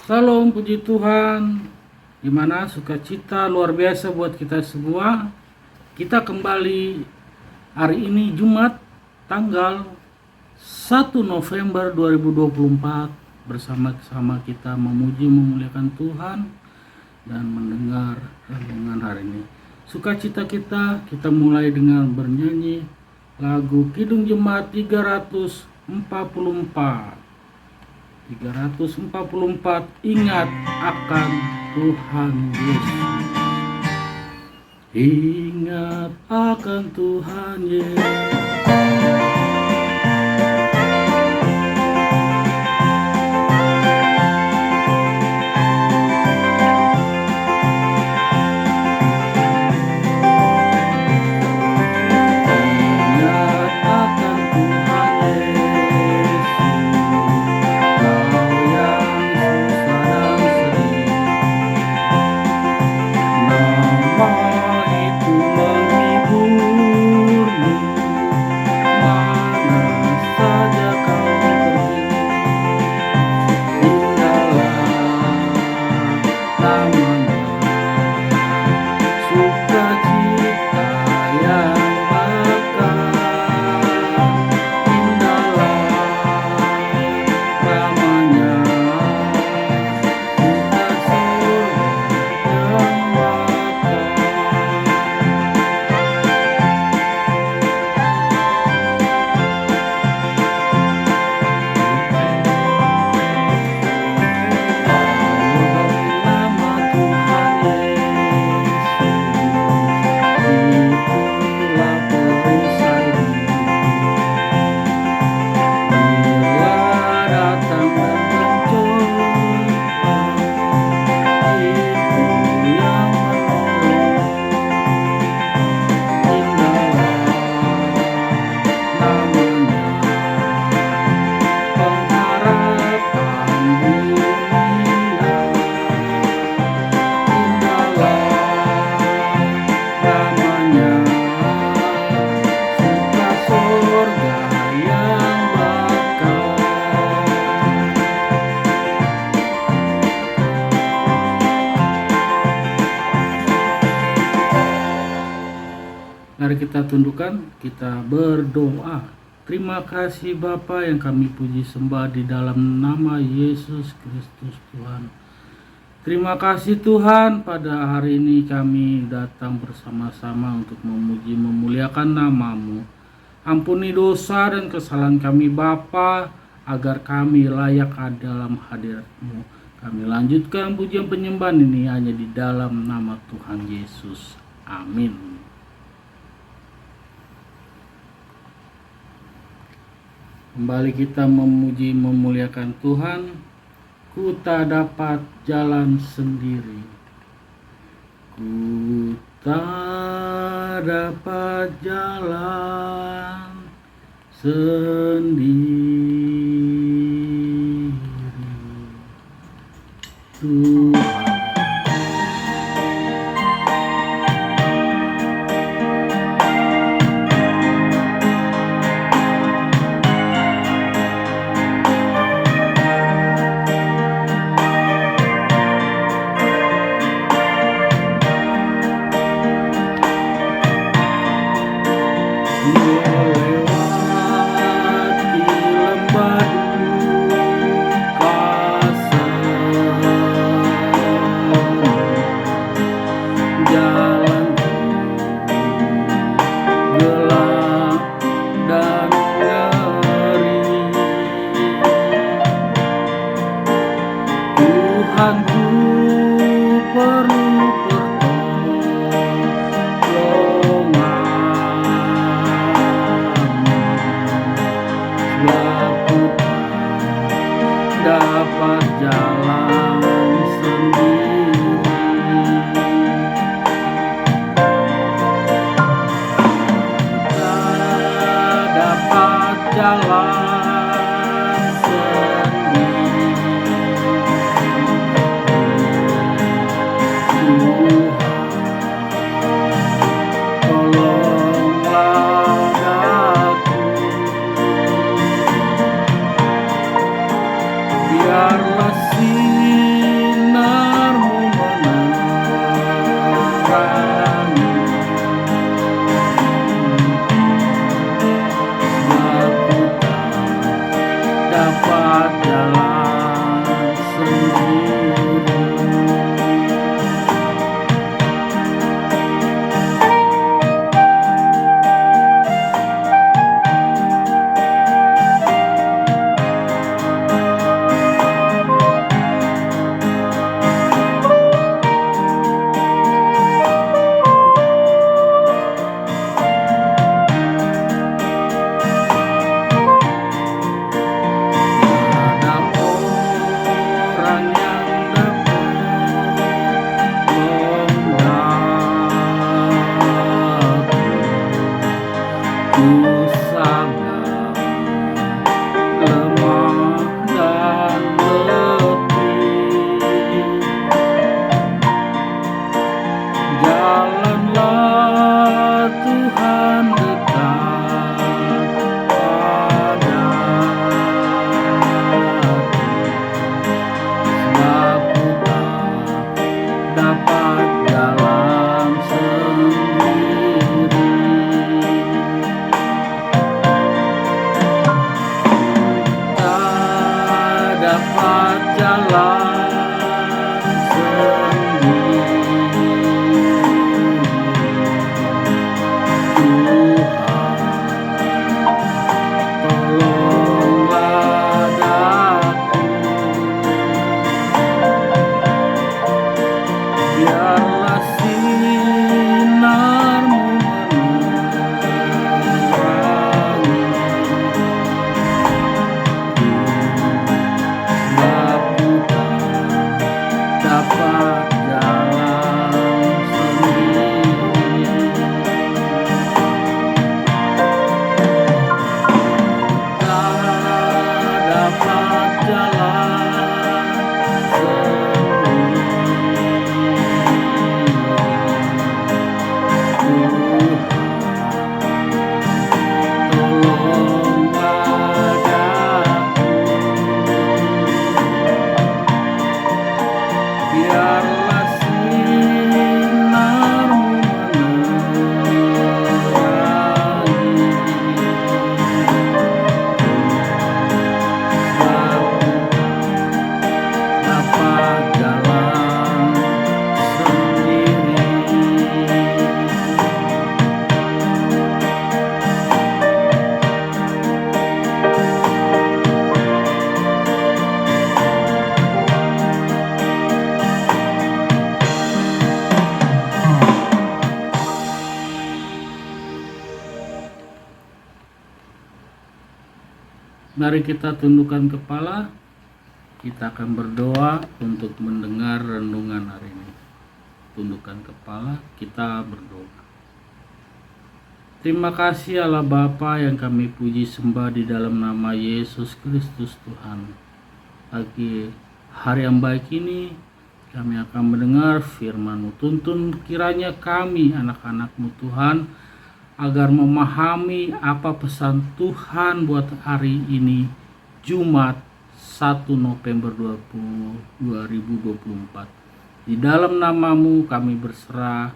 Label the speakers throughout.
Speaker 1: Salam puji Tuhan. Gimana sukacita luar biasa buat kita semua. Kita kembali hari ini Jumat tanggal 1 November 2024 bersama-sama kita memuji memuliakan Tuhan dan mendengar renungan hari ini. Sukacita kita mulai dengan bernyanyi lagu Kidung Jemaat 344. Ingat akan Tuhan Yesus. Ingat akan Tuhan Yesus. Mari kita tundukkan, kita berdoa. Terima kasih Bapa yang kami puji sembah di dalam nama Yesus Kristus Tuhan. Terima kasih Tuhan, pada hari ini kami datang bersama-sama untuk memuji memuliakan nama-Mu. Ampuni dosa dan kesalahan kami Bapa, agar kami layak dalam hadirat-Mu. Kami lanjutkan pujian penyembahan ini hanya di dalam nama Tuhan Yesus. Amin. Kembali kita memuji memuliakan Tuhan. Ku tak dapat jalan sendiri. Ku tak dapat jalan sendiri. Tuhan dapat jalan sendiri. Tak dapat jalan sendiri. Mari kita tundukkan kepala. Kita akan berdoa untuk mendengar renungan hari ini. Tundukkan kepala, kita berdoa. Terima kasih Allah Bapa yang kami puji sembah di dalam nama Yesus Kristus Tuhan. Pagi hari yang baik ini kami akan mendengar firman-Mu. Tuntun kiranya kami anak-anak-Mu Tuhan agar memahami apa pesan Tuhan buat hari ini, Jumat 1 November 2024. Di dalam nama-Mu kami berserah.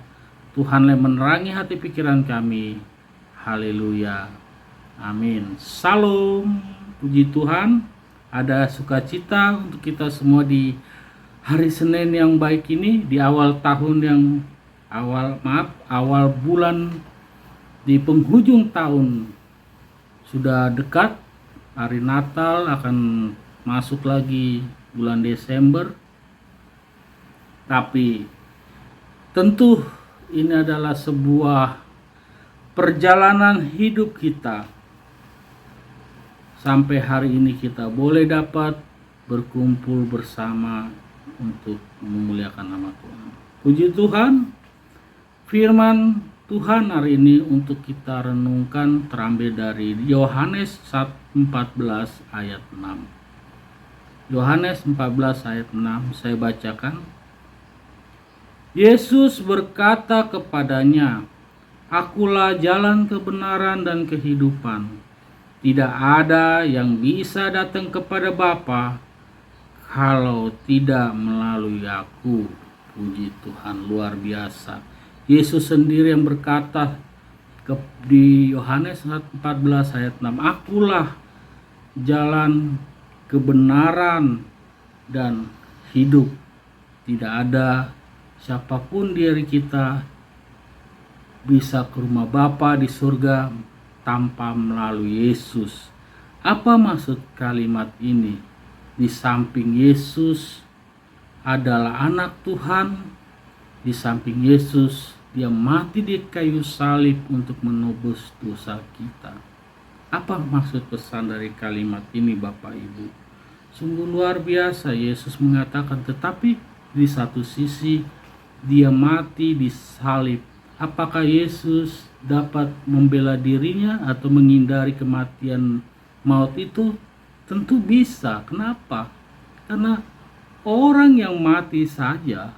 Speaker 1: Tuhanlah menerangi hati pikiran kami. Haleluya. Amin. Salam. Puji Tuhan. Ada sukacita untuk kita semua di hari Senin yang baik ini, di awal tahun yang awal bulan, di penghujung tahun sudah dekat. Hari Natal akan masuk lagi bulan Desember. Tapi tentu ini adalah sebuah perjalanan hidup kita. Sampai hari ini kita boleh dapat berkumpul bersama untuk memuliakan nama Tuhan. Puji Tuhan, firman Tuhan hari ini untuk kita renungkan terambil dari Yohanes 14 ayat 6. Yohanes 14 ayat 6 saya bacakan. Yesus berkata kepadanya, Akulah jalan kebenaran dan kehidupan. Tidak ada yang bisa datang kepada Bapa kalau tidak melalui aku. Puji Tuhan, luar biasa. Yesus sendiri yang berkata di Yohanes 14 ayat 6, Akulah jalan kebenaran dan hidup. Tidak ada siapapun dari kita bisa ke rumah Bapa di surga tanpa melalui Yesus. Apa maksud kalimat ini? Di samping Yesus adalah anak Tuhan, di samping Yesus dia mati di kayu salib untuk menebus dosa kita. Apa maksud pesan dari kalimat ini Bapak Ibu? Sungguh luar biasa. Yesus mengatakan, tetapi di satu sisi dia mati di salib. Apakah Yesus dapat membela dirinya atau menghindari kematian maut itu? Tentu bisa. Kenapa? Karena orang yang mati saja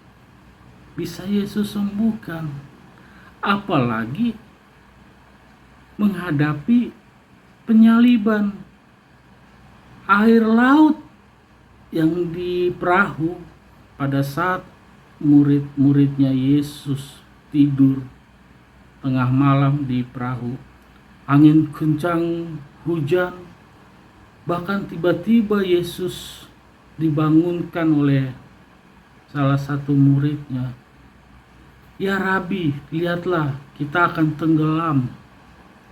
Speaker 1: bisa Yesus sembuhkan. Apalagi menghadapi penyaliban. Air laut yang di perahu pada saat murid-muridnya Yesus tidur tengah malam di perahu, angin kencang, hujan, bahkan tiba-tiba Yesus dibangunkan oleh salah satu muridnya. Ya Rabi, lihatlah kita akan tenggelam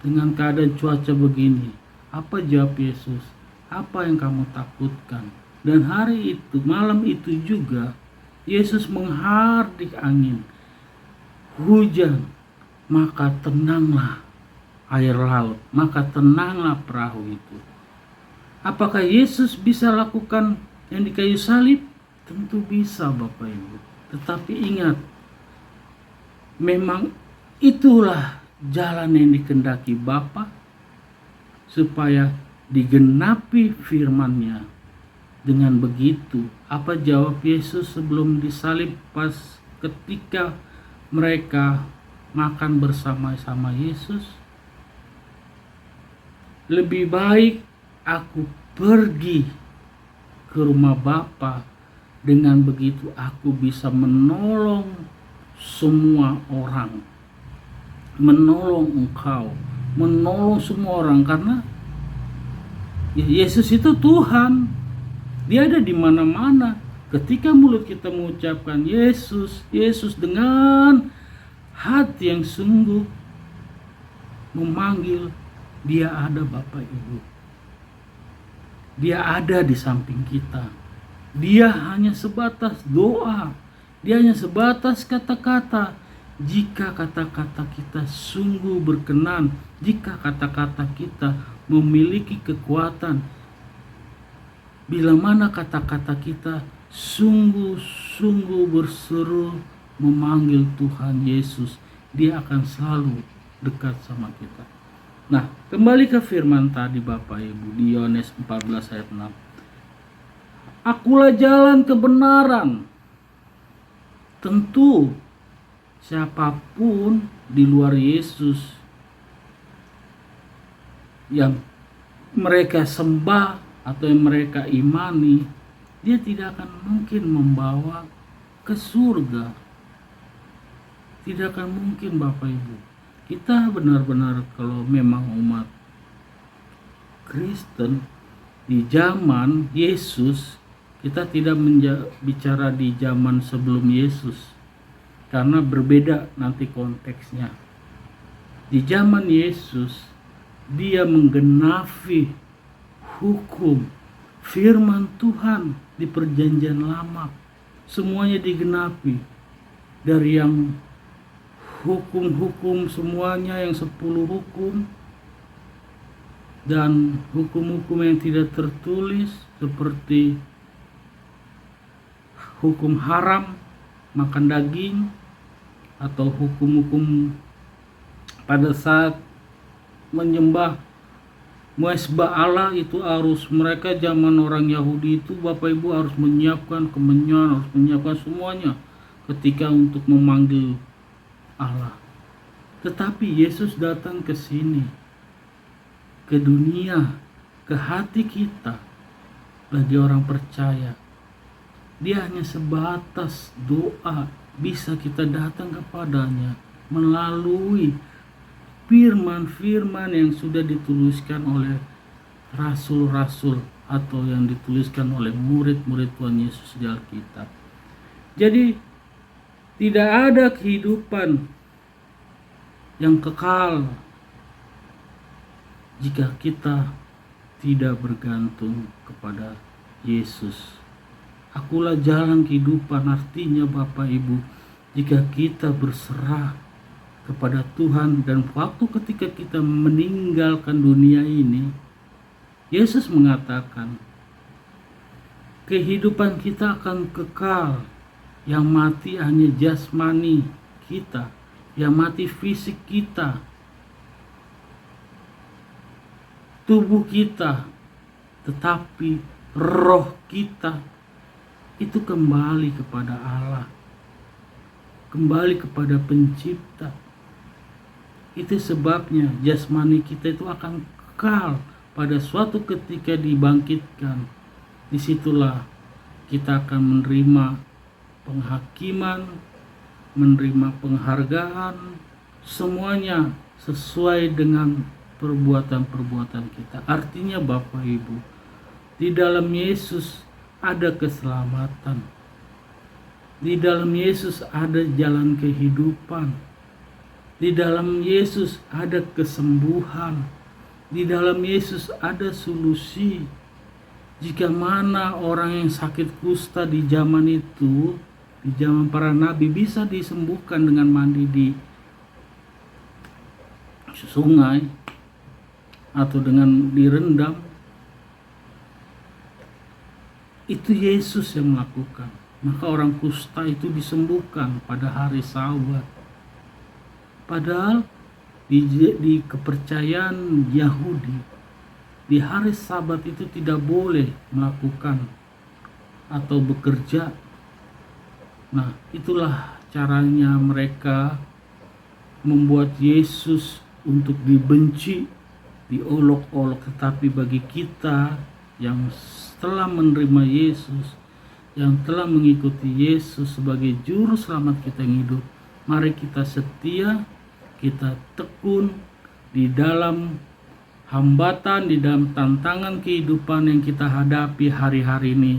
Speaker 1: dengan keadaan cuaca begini. Apa jawab Yesus? Apa yang kamu takutkan? Dan hari itu, malam itu juga, Yesus menghardik angin, hujan, maka tenanglah air laut, maka tenanglah perahu itu. Apakah Yesus bisa lakukan yang di kayu salib? Tentu bisa Bapak Ibu. Tetapi ingat, memang itulah jalan yang dikehendaki Bapa supaya digenapi firman-Nya. Dengan begitu, apa jawab Yesus sebelum disalib pas ketika mereka makan bersama-sama Yesus? Lebih baik aku pergi ke rumah Bapa. Dengan begitu aku bisa menolong semua orang, menolong engkau, menolong semua orang, karena Yesus itu Tuhan. Dia ada di mana-mana. Ketika mulut kita mengucapkan Yesus, Yesus dengan hati yang sungguh memanggil, dia ada Bapak Ibu. Dia ada di samping kita. Dia hanya sebatas doa. Dia hanya sebatas kata-kata. Jika kata-kata kita sungguh berkenan, jika kata-kata kita memiliki kekuatan, Bila mana kata-kata kita sungguh-sungguh berseru memanggil Tuhan Yesus, Dia akan selalu dekat sama kita. Nah, kembali ke firman tadi Bapak Ibu di Yohanes 14 ayat 6. Akulah jalan kebenaran. Tentu siapapun di luar Yesus yang mereka sembah atau yang mereka imani, dia tidak akan mungkin membawa ke surga. Tidak akan mungkin Bapak Ibu. Kita benar-benar kalau memang umat Kristen di zaman Yesus, kita tidak bicara di zaman sebelum Yesus, karena berbeda nanti konteksnya. Di zaman Yesus, Dia menggenapi hukum firman Tuhan di perjanjian lama. Semuanya digenapi. Dari yang hukum-hukum semuanya, yang 10 hukum, dan hukum-hukum yang tidak tertulis seperti hukum haram makan daging, atau hukum-hukum pada saat menyembah mesbah Allah. Itu harus mereka zaman orang Yahudi itu Bapak Ibu harus menyiapkan kemenyan, harus menyiapkan semuanya ketika untuk memanggil Allah. Tetapi Yesus datang ke sini, ke dunia, ke hati kita bagi orang percaya. Dia hanya sebatas doa, bisa kita datang kepadanya melalui firman-firman yang sudah dituliskan oleh rasul-rasul atau yang dituliskan oleh murid-murid Tuhan Yesus di Alkitab. Jadi tidak ada kehidupan yang kekal jika kita tidak bergantung kepada Yesus. Akulah jalan kehidupan, artinya Bapak Ibu, jika kita berserah kepada Tuhan dan waktu ketika kita meninggalkan dunia ini, Yesus mengatakan kehidupan kita akan kekal. Yang mati hanya jasmani kita, yang mati fisik kita, tubuh kita, tetapi roh kita itu kembali kepada Allah, kembali kepada Pencipta. Itu sebabnya jasmani kita itu akan kekal. Pada suatu ketika dibangkitkan, disitulah kita akan menerima penghakiman, menerima penghargaan, semuanya sesuai dengan perbuatan-perbuatan kita. Artinya Bapak Ibu, di dalam Yesus ada keselamatan. Di dalam Yesus ada jalan kehidupan. Di dalam Yesus ada kesembuhan. Di dalam Yesus ada solusi. Jika mana orang yang sakit kusta di zaman itu, di zaman para nabi, bisa disembuhkan dengan mandi di sungai atau dengan direndam, itu Yesus yang melakukan. Maka orang kusta itu disembuhkan pada hari Sabat. Padahal di kepercayaan Yahudi, di hari Sabat itu tidak boleh melakukan atau bekerja. Nah, itulah caranya mereka membuat Yesus untuk dibenci, diolok-olok. Tetapi bagi kita yang telah menerima Yesus, yang telah mengikuti Yesus sebagai juru selamat kita yang hidup, mari kita setia, kita tekun di dalam hambatan, di dalam tantangan kehidupan yang kita hadapi hari-hari ini.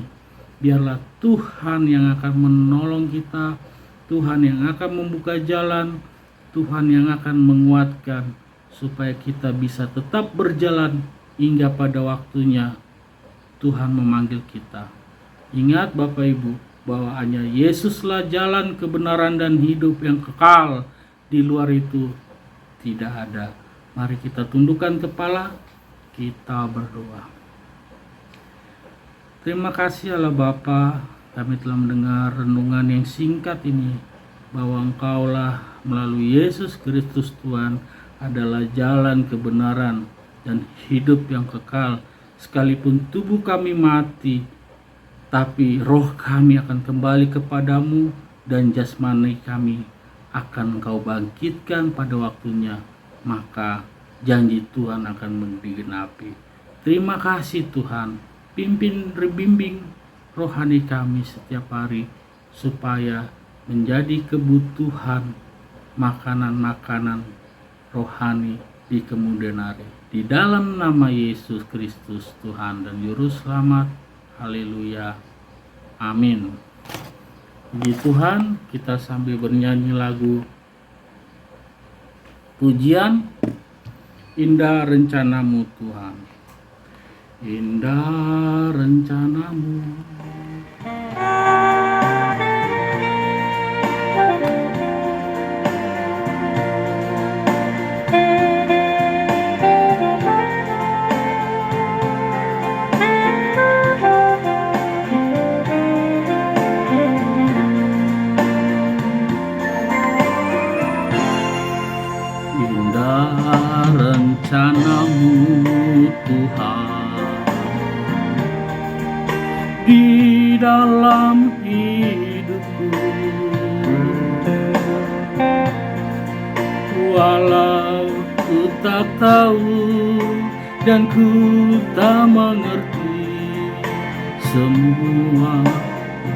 Speaker 1: Biarlah Tuhan yang akan menolong kita, Tuhan yang akan membuka jalan, Tuhan yang akan menguatkan supaya kita bisa tetap berjalan hingga pada waktunya Tuhan memanggil kita. Ingat Bapak Ibu, bahwa hanya Yesuslah jalan kebenaran dan hidup yang kekal. Di luar itu tidak ada. Mari kita tundukkan kepala, kita berdoa. Terima kasih Allah Bapa, kami telah mendengar renungan yang singkat ini, bahwa Engkaulah melalui Yesus Kristus Tuhan adalah jalan kebenaran dan hidup yang kekal. Sekalipun tubuh kami mati, tapi roh kami akan kembali kepadamu dan jasmani kami akan Engkau bangkitkan pada waktunya, maka janji Tuhan akan digenapi. Terima kasih Tuhan, bimbing rohani kami setiap hari supaya menjadi kebutuhan makanan-makanan rohani di kemudian hari. Di dalam nama Yesus Kristus Tuhan dan Juru Selamat. Haleluya. Amin. Puji Tuhan, kita sambil bernyanyi lagu pujian Indah Rencanamu Tuhan. Indah rencanamu, indah rencanamu Tuhan, di dalam hidupku. Walau ku tak tahu dan ku tak mengerti semua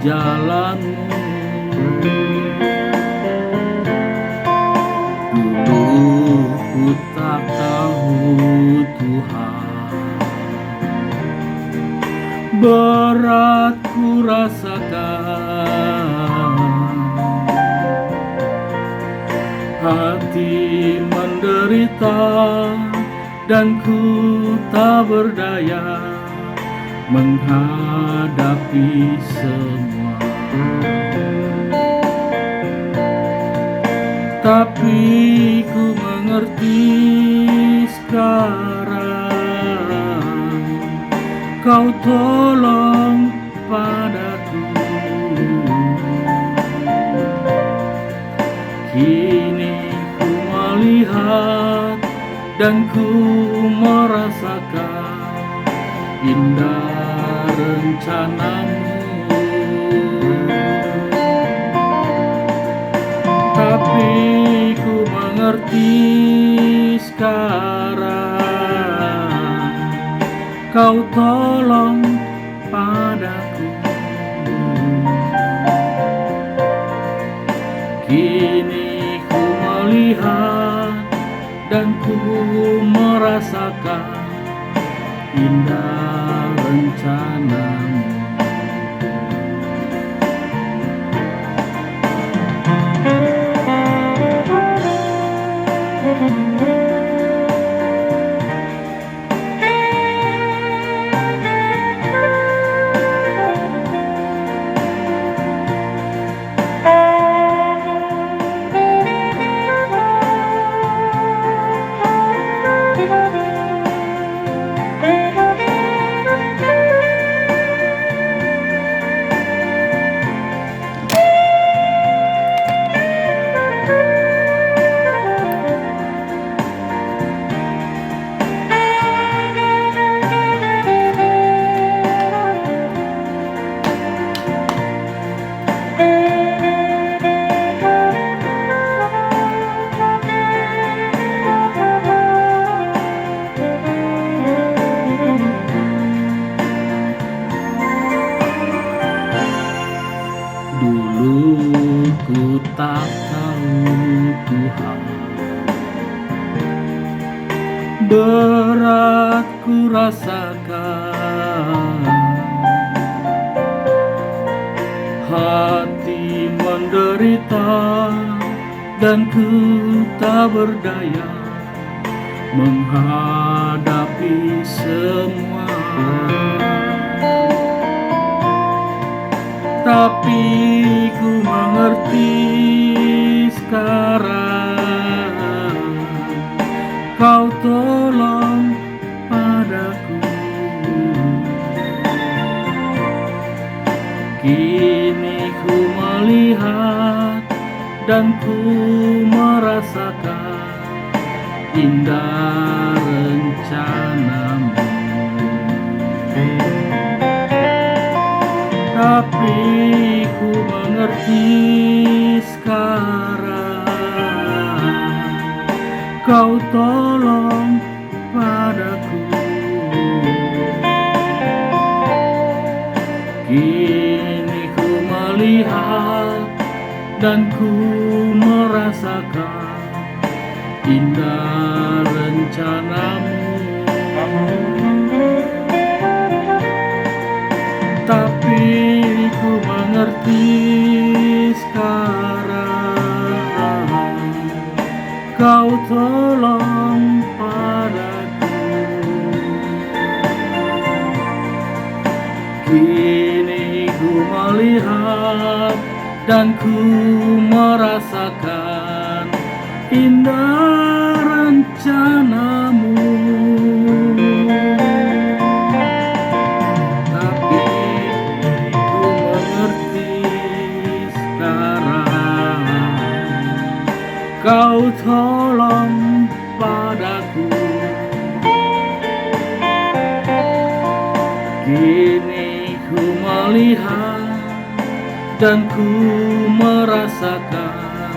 Speaker 1: jalanmu, dulu ku tak tahu Tuhan, berat ku rasakan, hati menderita dan ku tak berdaya menghadapi semua. Tapi ku mengerti sekarang, Kau tolong padaku. Kini ku melihat dan ku merasakan indah rencanamu. Tapi ku mengerti sekarang, Kau tolong padaku. Kini ku melihat dan ku merasakan indah rencanamu. Dulu ku tak tahu Tuhan, berat ku rasakan, hati menderita dan ku tak berdaya menghadapi semua. Tapi ku mengerti sekarang, Kau tolong padaku. ku melihat dan ku merasakan indah rencanamu. Tapi ku mengerti sekarang, Kau tolong padaku. Kini ku melihat dan ku merasakan indah rencanamu. Tapi ku mengerti sekarang, Kau tolong padaku. Kini ku melihat dan ku merasakan indah rencanamu. Tapi ku mengerti sekarang, Kau tolong padaku. Kini ku melihat dan ku merasakan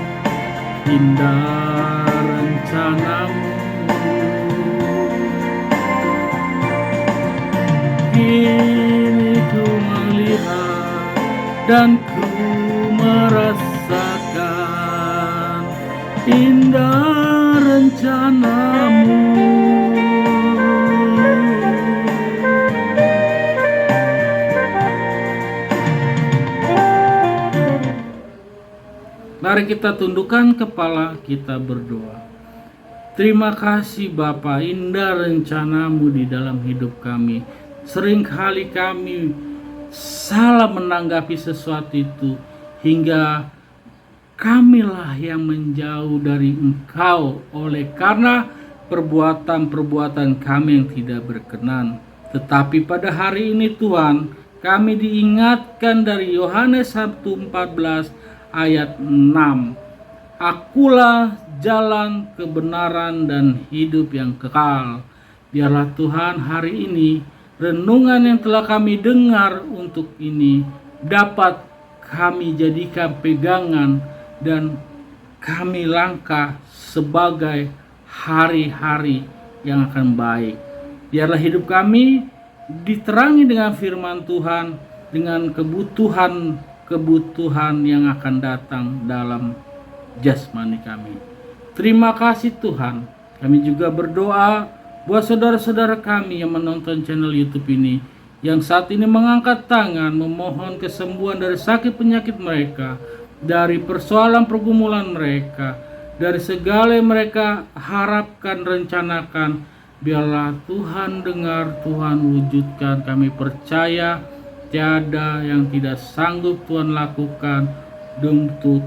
Speaker 1: indah rencanamu. Kini ku melihat dan ku merasakan indah rencanamu. Mari kita tundukkan kepala, kita berdoa. Terima kasih Bapa, indah rencanamu di dalam hidup kami. Seringkali kami salah menanggapi sesuatu itu, hingga kamilah yang menjauh dari Engkau oleh karena perbuatan-perbuatan kami yang tidak berkenan. Tetapi pada hari ini Tuhan, kami diingatkan dari Yohanes 1:14 ayat 6. Akulah jalan, kebenaran, dan hidup yang kekal. Biarlah Tuhan hari ini renungan yang telah kami dengar untuk ini dapat kami jadikan pegangan dan kami langkah sebagai hari-hari yang akan baik. Biarlah hidup kami diterangi dengan firman Tuhan, dengan kebutuhan yang akan datang dalam jasmani kami. Terima kasih Tuhan. Kami juga berdoa buat saudara-saudara kami yang menonton channel YouTube ini, yang saat ini mengangkat tangan memohon kesembuhan dari sakit penyakit mereka, dari persoalan pergumulan mereka, dari segala yang mereka harapkan, rencanakan. Biarlah Tuhan dengar, Tuhan wujudkan. Kami percaya tiada yang tidak sanggup Tuhan lakukan untuk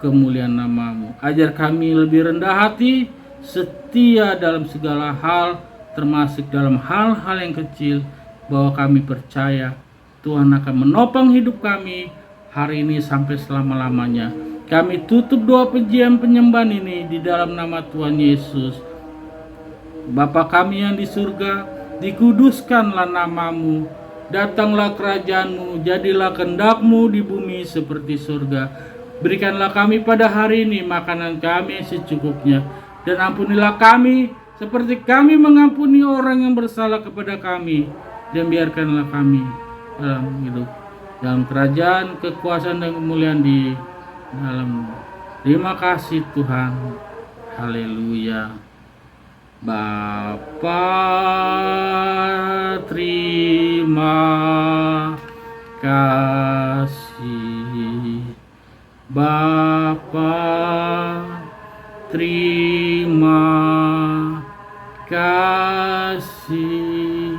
Speaker 1: kemuliaan nama-Mu. Ajar kami lebih rendah hati, setia dalam segala hal, termasuk dalam hal-hal yang kecil, bahwa kami percaya Tuhan akan menopang hidup kami hari ini sampai selama-lamanya. Kami tutup doa pujian penyembahan ini di dalam nama Tuhan Yesus. Bapa kami yang di surga, dikuduskanlah nama-Mu. Datanglah kerajaan-Mu, jadilah kehendak-Mu di bumi seperti surga. Berikanlah kami pada hari ini makanan kami secukupnya, dan ampunilah kami seperti kami mengampuni orang yang bersalah kepada kami. Dan biarkanlah kami dalam hidup, dalam kerajaan, kekuasaan, dan kemuliaan di dalam. Terima kasih Tuhan. Haleluya. Bapa, terima kasih. Bapa, terima kasih.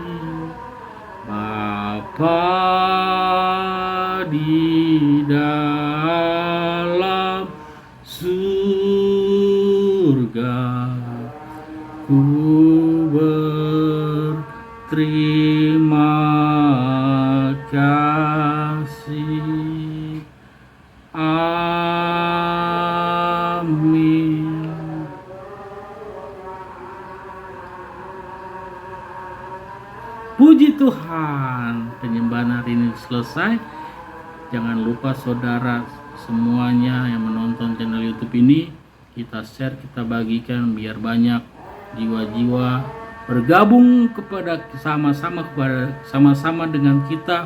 Speaker 1: Bapa di dalam surga, ku berterima kasih. Tuhan. Penyembahan hari ini selesai. Jangan lupa saudara semuanya yang menonton channel YouTube ini, kita share, kita bagikan biar banyak jiwa-jiwa bergabung sama-sama dengan kita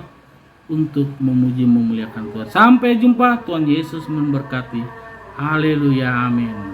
Speaker 1: untuk memuji memuliakan Tuhan. Sampai jumpa, Tuhan Yesus memberkati. Haleluya, amin.